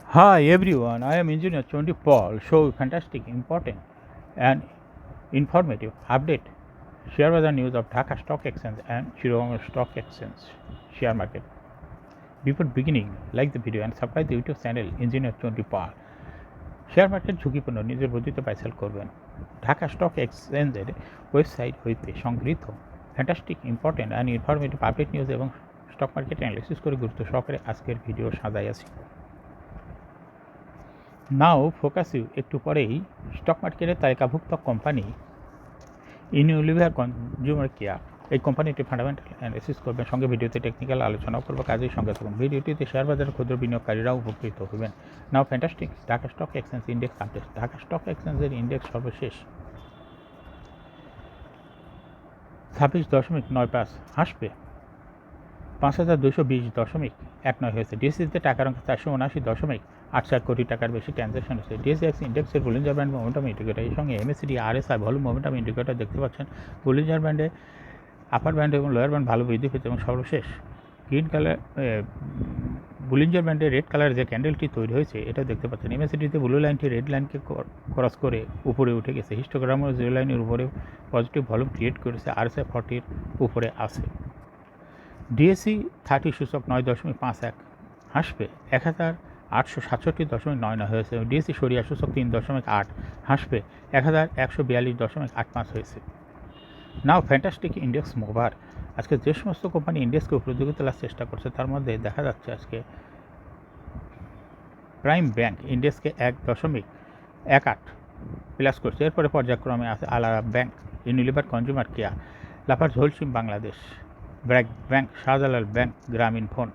Hi everyone, I am Engineer Chondi Paul. Show fantastic, important, and informative update. Share the news of Dhaka Stock Exchange and Chittagong Stock Exchange share market. Before beginning, like the video and subscribe the YouTube channel Engineer Chondi Paul. Share market ঝুঁকিপূর্ণ নিজের বুদ্ধিতে বাইসেল করবেন Dhaka stock এক্সচেঞ্জের website হইতে সংগৃহীত fantastic important and informative update news এবং stock market analysis করে গুরুত্ব সহকারে আজকের ভিডিও সাজাইয়াছি। নাও ফোকাস ইউ একটু পরেই স্টক মার্কেটের তালিকাভুক্ত কোম্পানি ইউনিলিভার কনজিউমার কেয়ার এই কোম্পানিটি ফান্ডামেন্টাল অ্যানালিসিস করবেন, সঙ্গে ভিডিওতে টেকনিক্যাল আলোচনাও করবো। কাজের সঙ্গে থাকুন। ভিডিওটিতে শেয়ার বাজারের ক্ষুদ্র বিনিয়োগকারীরাও উপকৃত হবেন। Now fantastic Dhaka stock exchange index update. Dhaka stock এক্সচেঞ্জের ইন্ডেক্স সর্বশেষ 26.95 হাসবে 5220.19 হয়েছে। ডিএসসিতে টাকার অঙ্ক 479.84 কোটি টাকার বেশি ট্রানজ্যাকশন হয়েছে। ডিএসএক্স ইন্ডেক্সের বুলিঞ্জার ব্যান্ড মোমেন্টাম ইন্ডিকেটর, এই সঙ্গে MACD RSI volume momentum indicator দেখতে পাচ্ছেন। বুলিঞ্জার ব্যান্ডে আপার ব্যান্ড এবং লোয়ার ব্যান্ড ভালো বৃদ্ধি পেয়েছে এবং সর্বশেষ গ্রিন কালার বুলিঞ্জার ব্যান্ডে রেড কালার যে ক্যান্ডেলটি তৈরি হয়েছে এটা দেখতে পাচ্ছেন। এমএসিডিতে ব্লু লাইনটি রেড লাইনকে ক্রস করে উপরে উঠে গেছে। হিস্টোগ্রামের জিরো লাইনের উপরে পজিটিভ ভলিউম ক্রিয়েট করেছে। আরএসআই 40 উপরে আছে। ডিএসসি 30 সূচক 9.51 হাসবে 1867.99 হয়েছে। ডিএসসি সরিয়া সূচক 3.8 হাসবে 1142.85 হয়েছে। নাও ফ্যান্টাস্টিক ইন্ডেক্স মুভার। আজকে যে সমস্ত কোম্পানি ইন্ডেক্সকে উপরে দিকে তোলার চেষ্টা করছে তার মধ্যে দেখা যাচ্ছে আজকে প্রাইম ব্যাংক ইন্ডেক্সকে 1.18 প্লাস করছে। এরপরে পর্যায়ক্রমে আছে আলাদা Bank, Unilever Consumer Care, Lafarge Holcim Bangladesh, BRAC Bank, Shahjalal Bank, Grameen Phone,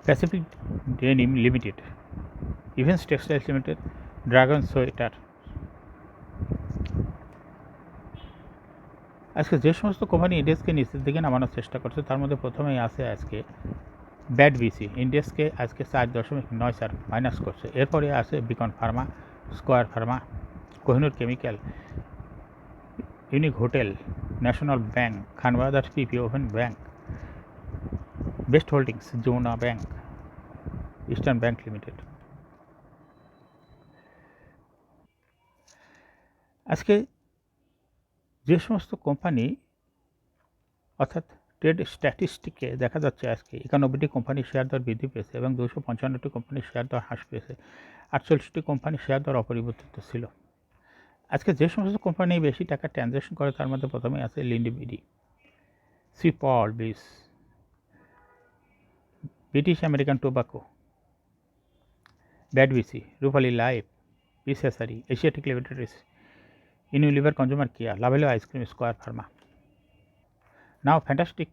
Pacific Denim Limited, Events Textiles Limited, Dragon Sweater. আজকে যে সমস্ত কোম্পানি ইন্ডেক্সকে নিচের দিকে নামানোর চেষ্টা করছে তার মধ্যে প্রথমেই আছে আজকে ব্যাড বিসি ইন্ডেক্সকে আজকে 4.94 মাইনাস করছে। এরপরে আছে Beacon Pharma, Square Pharma, Kohinoor Chemical, Unique Hotel, National Bank, খানবাজার PP Woven Bank, Best Holdings, Jamuna Bank, Eastern Bank Limited. আজকে যে সমস্ত কোম্পানি অর্থাৎ ট্রেড স্ট্যাটিস্টিকে দেখা যাচ্ছে আজকে 91টি কোম্পানির শেয়ার দর বৃদ্ধি পেয়েছে এবং 255টি কোম্পানির শেয়ার দর হ্রাস পেয়েছে। 48টি কোম্পানির শেয়ার দর অপরিবর্তিত ছিল। আজকে যে সমস্ত কোম্পানি বেশি টাকা ট্রানজ্যাকশন করে তার মধ্যে প্রথমেই আছে লিন্ডি বিডি, সিপল বিস, British American Tobacco, BAT BC, Rupali Life, বিসেসারি, Asiatic Limited, Unilever Consumer Care, Lovello ice cream, Square Pharma. Now fantastic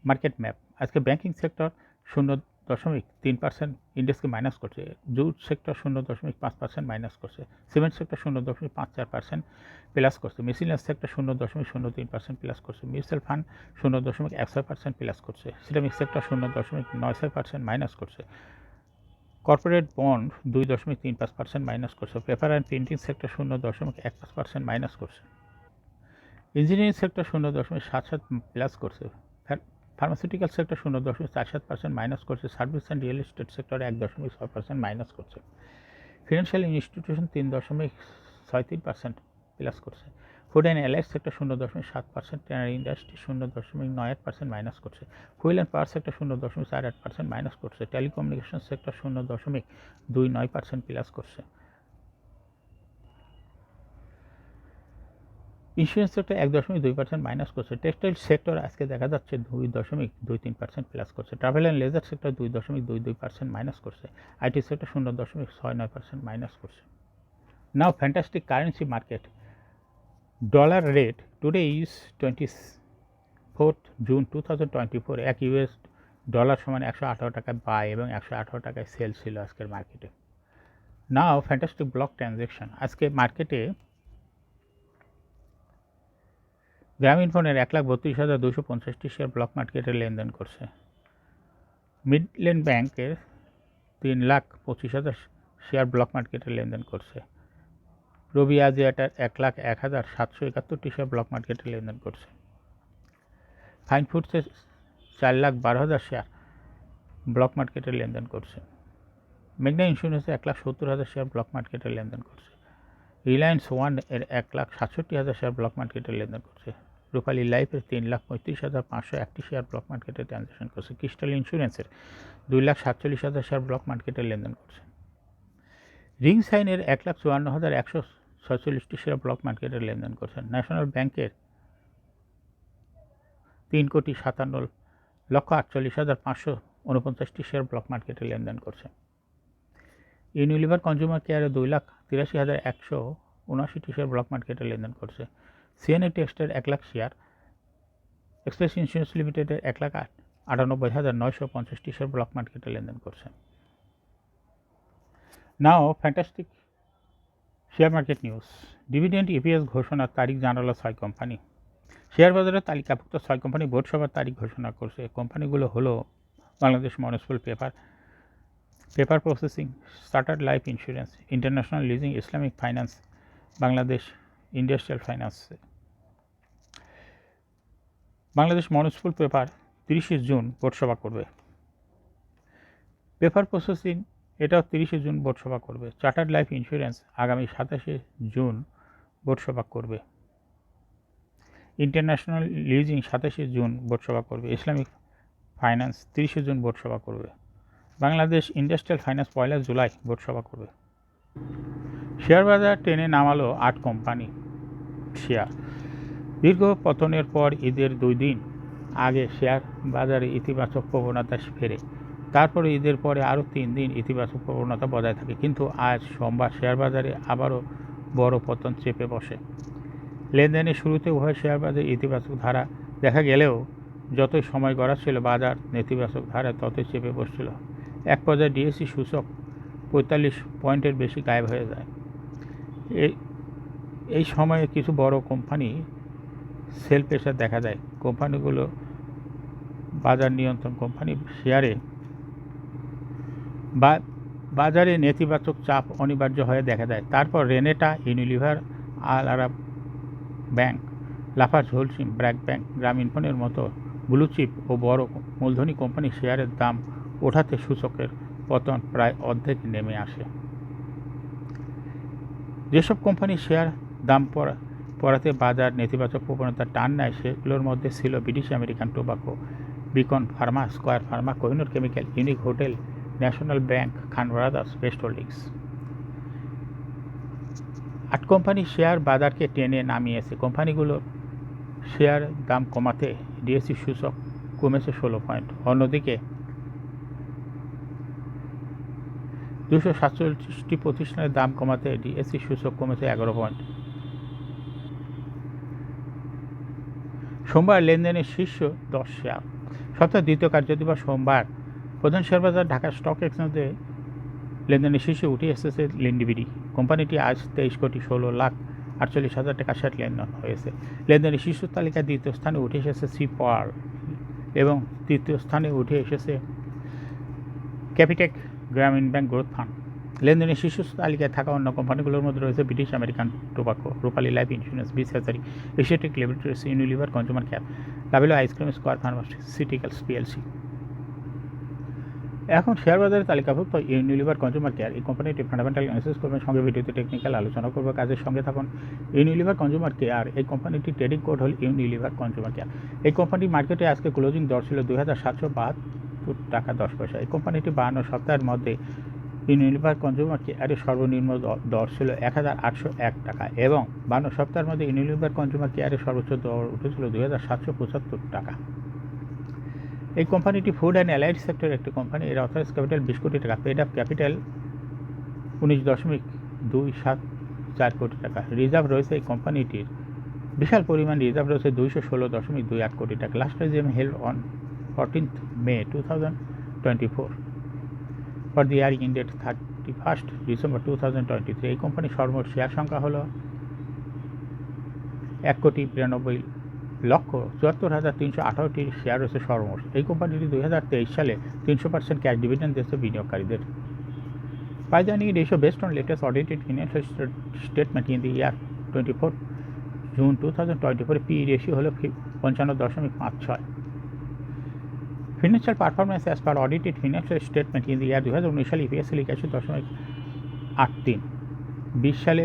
market map. আজকে ব্যাংকিং সেক্টর 0.3% ইন্ডেক্সকে মাইনাস করছে। জুট সেক্টর 0.5% মাইনাস করছে। সিমেন্ট সেক্টর 0.54% প্লাস করছে। মিসিলিয়াস সেক্টর 0.03% প্লাস করছে। Mutual fund 0.16% plus করছে। Ceramic sector 0.96% minus করছে। Corporate bond 2.35% minus করছে। Paper and printing sector 0.15% minus করছে। ইঞ্জিনিয়ারিং সেক্টর 0.77 প্লাস করছে। ফার্মাসিউটিক্যাল সেক্টর 0.47% মাইনাস করছে। Service and real estate sector 1.6% minus করছে। Financial institution 3.63% plus করছে। Food and allied sector 0.7%, tannery industry 0.98% minus করছে। Fuel and power sector 0.48% minus করছে। Telecommunication sector 0.29% plus করছে। Insurance sector 1.2% minus করছে। Textile sector আজকে দেখা যাচ্ছে 2.23% প্লাস করছে। Travel and leisure sector 2.22% minus করছে। আইটি সেক্টর 0.69% মাইনাস করছে। Now fantastic currency market. Dollar rate today is 24 June 2024। এক ইউএস ডলার সমান 118 টাকায় বাই এবং 118 টাকায় সেল ছিল আজকের মার্কেটে। নাও ফ্যান্টাস্টিক ব্লক ট্রানজ্যাকশন। আজকে মার্কেটে গ্রামীণ ফোনের 1,32,250টি শেয়ার ব্লক মার্কেটে লেনদেন করছে। মিডল্যান্ড ব্যাংকের 3,25,000 শেয়ার ব্লক মার্কেটে লেনদেন করছে। রবি আজিয়াটার 1,01,771টি শেয়ার ব্লক মার্কেটে লেনদেন করছে। ফাইন ফুডসের 4,12,000 শেয়ার ব্লক মার্কেটে লেনদেন করছে। মেঘনা ইন্স্যুরেন্সে 1,70,000 শেয়ার ব্লক মার্কেটে লেনদেন করছে। রিলায়েন্স ওয়ান এর 1,67,000 শেয়ার ব্লক মার্কেটে লেনদেন করছে। রূপালী লাইফের 3,35,501টি শেয়ার ব্লক মার্কেটে ট্রানজ্যাকশন করছে। ক্রিস্টাল ইন্স্যুরেন্সের 2,47,000 শেয়ার ব্লক মার্কেটে লেনদেন করছে। রিং সাইনের 1,54,146টি শেয়ার ব্লক মার্কেটে লেনদেন করছে। ন্যাশনাল ব্যাংকের 3,57,48,549টি শেয়ার ব্লক মার্কেটে লেনদেন করছে। ইউনিলিভার কনজিউমার কেয়ারে 2,83,179টি শেয়ার ব্লক মার্কেটে লেনদেন করছে। সিএনএ টেক্সটের 1,00,000 শেয়ার, এক্সপ্রেস ইন্স্যুরেন্স লিমিটেডের 1,98,950টি শেয়ার ব্লক মার্কেটে লেনদেন করছে। Now fantastic share market news. Dividend EPS ঘোষণার তারিখ জানালো 6 কোম্পানি। শেয়ার বাজারের তালিকাভুক্ত 6 কোম্পানি বোর্ড সভার তারিখ ঘোষণা করছে। কোম্পানিগুলো হলো Bangladesh municipal paper processing, starter life insurance, international leasing, Islamic finance, Bangladesh industrial finance. Bangladesh municipal paper 30 June board সভা করবে। পেপার প্রসেসিং এটাও 30 জুন বোর্ড সভা করবে। চার্টার্ড লাইফ ইন্স্যুরেন্স আগামী 27 জুন বোর্ড সভা করবে। ইন্টারন্যাশনাল লিজিং 27 জুন বোর্ড সভা করবে। ইসলামিক ফাইন্যান্স 30 জুন বোর্ড সভা করবে। Bangladesh industrial finance 1 July board সভা করবে। শেয়ার বাজার টেনে নামালো 8 কোম্পানি শেয়ার। দীর্ঘ পতনের পর ঈদের 2 দিন আগে শেয়ার বাজারে ইতিবাচক প্রবণতা ফেরে। তারপরে ঈদের পরে আরও 3 দিন ইতিবাচক প্রবণতা বজায় থাকে, কিন্তু আজ সোমবার শেয়ার বাজারে আবারও বড় পতন চেপে বসে। লেনদেনের শুরুতে উভয় শেয়ার বাজারে ইতিবাচক ধারা দেখা গেলেও যতই সময় গড়াচ্ছিল বাজার নেতিবাচক ধারা ততই চেপে বসছিল। এক পর্যায়ে ডিএসই সূচক 45 পয়েন্টের বেশি গায়েব হয়ে যায়। এই সময়ে কিছু বড় কোম্পানি সেল প্রেসার দেখা যায়। কোম্পানিগুলো বাজার নিয়ন্ত্রণ কোম্পানি শেয়ারে বাজারে নেতিবাচক চাপ অনিবার্য হয়ে দেখা দেয়। তারপর রেনেটা, ইউনিলিভার, আল আরাব Bank, Lafarge Holcim, BRAC Bank, গ্রামীণফোনের মতো ব্লুচিপ ও বড় মূলধনী কোম্পানি শেয়ারের দাম ওঠাতে সূচকের পতন প্রায় অর্ধেক নেমে আসে। যেসব কোম্পানি শেয়ার দাম পড়াতে বাজার নেতিবাচক প্রবণতা টান নেয় সেগুলোর মধ্যে ছিল British American Tobacco, Beacon Pharma, Square Pharma, Kohinoor Chemical, Unique Hotel, National Bank, Khan Brothers, Best Holdings. 8 company শেয়ার বাজারকে টেনে নামিয়েছে। কোম্পানিগুলোর শেয়ার দাম কমাতে ডিএসই সূচক কমেছে 16 পয়েন্ট। অন্যদিকে 247টি প্রতিষ্ঠানের দাম কমাতে ডিএসই সূচক কমেছে 11 পয়েন্ট। সোমবার লেনদেনের শীর্ষ 10 শেয়ার। সপ্তাহের দ্বিতীয় কার্যদিবস সোমবার প্রধান শেয়ার বাজার ঢাকা স্টক এক্সচেঞ্জে লেনদেনের শীর্ষে উঠে এসেছে লিন্ডিবিডি। কোম্পানিটি আজ 23,16,48,000 টাকা শেয়ার লেনদেন হয়েছে। লেনদেনের শীর্ষ তালিকায় দ্বিতীয় স্থানে উঠে এসেছে সিপাওয়ার এবং তৃতীয় স্থানে উঠে এসেছে ক্যাপিটেক গ্রামীণ ব্যাংক গ্রোথ ফান্ড। লেনদেনের শীর্ষ তালিকায় থাকা অন্য কোম্পানিগুলোর মধ্যে রয়েছে British American Tobacco, Rupali Life Insurance, বিসেসারি, Asiatic Laboratories, Unilever Consumer Care, Lovello ice cream, Square Pharmaceuticals PLC. এখন শেয়ার বাজারে তালিকাভুক্ত ইউনিলিভার কনজিউমার কেয়ার এই কোম্পানিটি ফান্ডামেন্টাল অ্যানালিসিস করবেন, সঙ্গে ভিডিওতে টেকনিক্যাল আলোচনা করবে। কাজের সঙ্গে থাকুন। ইউনিলিভার কনজিউমার কেয়ার এই কোম্পানিটির ট্রেডিং কোড হল ইউনিলিভার কনজিউমার কেয়ার। এই কোম্পানির মার্কেটে আজকে ক্লোজিং দর ছিল 2,772 টাকা 10 পয়সা। এই কোম্পানিটি 52 সপ্তাহের মধ্যে ইউনিলিভার কনজিউমার কেয়ারের সর্বনিম্ন দর ছিল 1,801 টাকা এবং 52 সপ্তাহের মধ্যে ইউনিলিভার কনজিউমার কেয়ারের সর্বোচ্চ দর উঠেছিল 2,775 টাকা। এই কোম্পানিটি ফুড অ্যান্ড অ্যালাইড সেক্টরের একটি কোম্পানি। এর অথরাইজ ক্যাপিটাল 20 কোটি টাকা, পেড আপ ক্যাপিটাল 19.274 কোটি টাকা। রিজার্ভ রয়েছে এই কোম্পানিটির বিশাল পরিমাণ রিজার্ভ রয়েছে 216.28 কোটি টাকা। Last AGM held on 14th May 2024 for the earring ended 31st December 2023। এই কোম্পানির সর্বমোট শেয়ার সংখ্যা হল 1,92,74,318টি শেয়ার রয়েছে সর্বমোট। এই কোম্পানিটি 2023 সালে 300% ক্যাশ ডিভিডেন্ড দিয়েছে বিনিয়োগকারীদের। By the need ratio based on latest audited financial statement in the year 24 June 2024, P/E ratio হলো 55.56। Financial performance as per audited financial statement in the year 2019 সালে ইপিএস ছিল 81.83, 20 সালে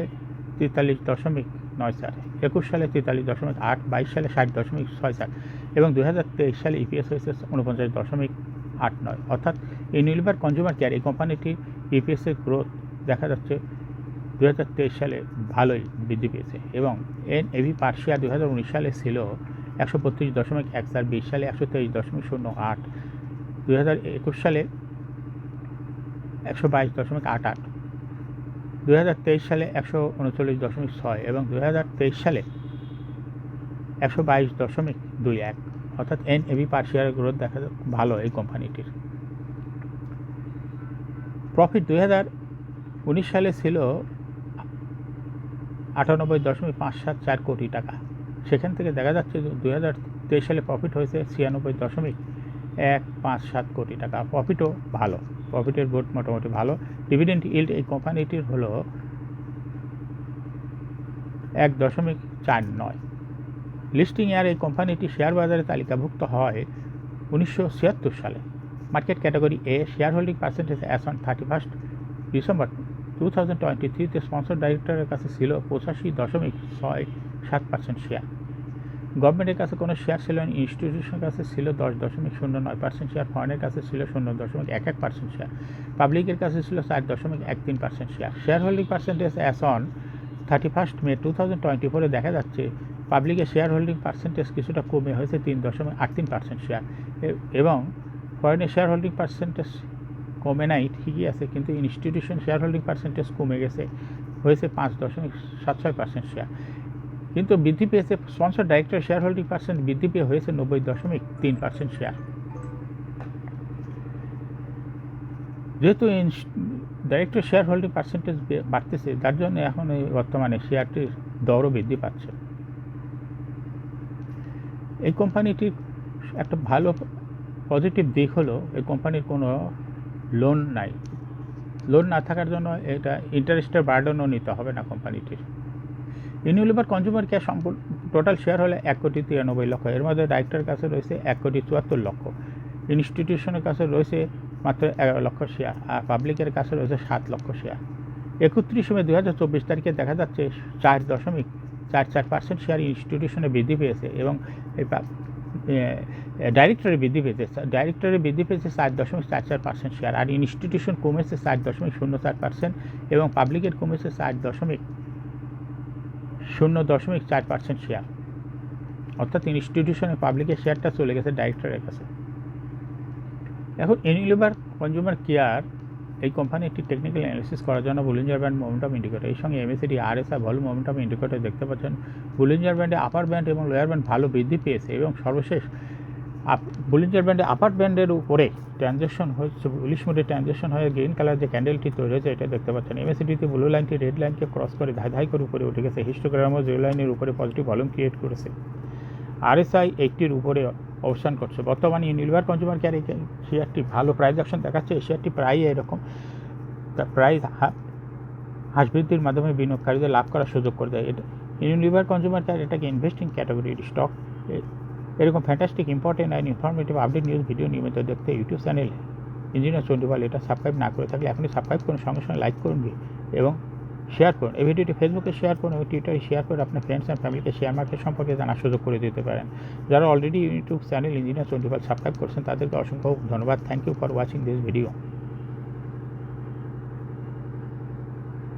43.94, 21 সালে 43.8, 22 সালে 60.64 এবং 2023 সালে ইপিএস হয়েছে 49.89। অর্থাৎ ইউনিলিভার কনজিউমার কেয়ার এই কোম্পানিটির ইপিএসের গ্রোথ দেখা যাচ্ছে 2023 সালে ভালোই বৃদ্ধি পেয়েছে এবং এনএভি পার শেয়ার 2019 সালে ছিল 132.14, 20 সালে 123.08, 2021 সালে 122.88, 2023 সালে 139.6 এবং 2023 সালে 122.21। অর্থাৎ এনএভি পার শেয়ারের গ্রোথ দেখা ভালো এই কোম্পানিটির। প্রফিট 2019 সালে ছিল 98.574 কোটি টাকা, সেখান থেকে দেখা যাচ্ছে 2023 সালে প্রফিট হয়েছে 96.157 কোটি টাকা। প্রফিটও ভালো, প্রফিটের গ্রোথ মোটামুটি ভালো। ডিভিডেন্ড ইল্ড এই কোম্পানিটির হলো 1.49। লিস্টিং ইয়ার এই কোম্পানিটি শেয়ার বাজারে তালিকাভুক্ত হয় 1976 সালে। Market category A, share holding percentage as on 31 December 2023 sponsor ডাইরেক্টরের কাছে ছিল 85.67% শেয়ার। গভর্নমেন্টের কাছে কোনো শেয়ার ছিল না, ইনস্টিটিউশনের কাছে ছিল 10.09% শেয়ার, ফরেনের কাছে ছিল 0.11% শেয়ার, পাবলিকের কাছে ছিল 4.13% share. Share holding percentage as on 31 মে 2024 দেখা যাচ্ছে পাবলিকের শেয়ার হোল্ডিং পার্সেন্টেজ কিছুটা কমে হয়েছে 3.83% শেয়ার এবং ফরেনের শেয়ার হোল্ডিং পার্সেন্টেজ কমে নাই, ঠিকই আছে, কিন্তু ইনস্টিটিউশন শেয়ার হোল্ডিং পার্সেন্টেজ কমে গেছে, হয়েছে 5.76% শেয়ার। কিন্তু বৃদ্ধি পেয়েছে sponsor director share holding percent বৃদ্ধি পেয়ে হয়েছে 90.3% শেয়ার। যেহেতু ডাইরেক্টর শেয়ার হোল্ডিং পার্সেন্টেজ বাড়তেছে, তার জন্য এখন বর্তমানে শেয়ারটির দরও বৃদ্ধি পাচ্ছে। এই কোম্পানিটির একটা ভালো পজিটিভ দিক হলো এই কোম্পানির কোনো লোন নাই। লোন না থাকার জন্য এটা ইন্টারেস্টের বার্ডেনও নিতে হবে না কোম্পানিটির। ইউনিলিভার কনজিউমার কেয়ার সম্পূর্ণ টোটাল শেয়ার হলে 1,93,00,000, এর মধ্যে ডাইরেক্টরের কাছে রয়েছে 1,74,00,000, ইনস্টিটিউশনের কাছে রয়েছে মাত্র 11,00,000 শেয়ার আর পাবলিকের কাছে রয়েছে 7,00,000 শেয়ার। 31 মে 2024 তারিখে দেখা যাচ্ছে 4.44% শেয়ার ইনস্টিটিউশনে বৃদ্ধি পেয়েছে এবং ডাইরেক্টরে বৃদ্ধি পেয়েছে 4.44% শেয়ার আর ইনস্টিটিউশন কমেছে 4.04% এবং পাবলিকের কমেছে 4.04% শেয়ার। অর্থাৎ ইনস্টিটিউশনে পাবলিকের শেয়ারটা চলে গেছে ডাইরেক্টরের কাছে। এখন ইউনিলিভার কনজিউমার কেয়ার এই কোম্পানিটি টেকনিক্যাল অ্যানালিসিস করার জন্য বুলিঞ্জার ব্যান্ড মোমেন্টাম ইন্ডিকেটর এই সঙ্গে MACD RSI volume momentum indicator দেখতে পাচ্ছেন। বুলিঞ্জার ব্যান্ডে আপার ব্যান্ড এবং লোয়ার ব্যান্ড ভালো বৃদ্ধি পেয়েছে এবং সর্বশেষ বুলিঞ্জার ব্যান্ডে আপার ব্যান্ডের উপরে ট্রানজ্যাকশন হচ্ছে, বুলিশ মোডে ট্রানজ্যাকশন হয়ে গ্রিন কালার যে ক্যান্ডেলটি তৈরি হয়েছে এটা দেখতে পাচ্ছেন। এমএসিডিতে ব্লু লাইনটি রেড লাইনকে ক্রস করে ধাই করে উপরে উঠে গেছে, হিস্টোগ্রামও জিরো লাইনের উপরে পজিটিভ ভলিউম ক্রিয়েট করেছে। আরএসআই 80-র উপরে অবস্থান করছে। বর্তমানে ইউনিলিভার কনজিউমার কেয়ার এই শেয়ারটি ভালো প্রাইস অ্যাকশন দেখাচ্ছে। এই শেয়ারটি প্রায় এরকম প্রাইস হ্রাস বৃদ্ধির মাধ্যমে বিনিয়োগকারীদের লাভ করার সুযোগ করে দেয়। এটা ইউনিলিভার কনজিউমার কেয়ার এটাকে ইনভেস্টিং ক্যাটাগরির স্টক। এরকম fantastic important and informative update news video নিয়মিত দেখতে ইউটিউব চ্যানেল ইঞ্জিনিয়ার চণ্ডীপাল এটা সাবস্ক্রাইব না করে থাকলে এখনই সাবস্ক্রাইব করুন, সঙ্গে সঙ্গে লাইক করুন এবং শেয়ার করুন। এই ভিডিওটি ফেসবুকে শেয়ার করুন এবং টুইটারে শেয়ার করে আপনার ফ্রেন্ডস অ্যান্ড ফ্যামিলিকে শেয়ার মার্কেট সম্পর্কে জানার সুযোগ করে দিতে পারেন। যারা already YouTube channel engineer Chandipal subscribe করছেন তাদেরকে অসংখ্য ধন্যবাদ। Thank you for watching this video.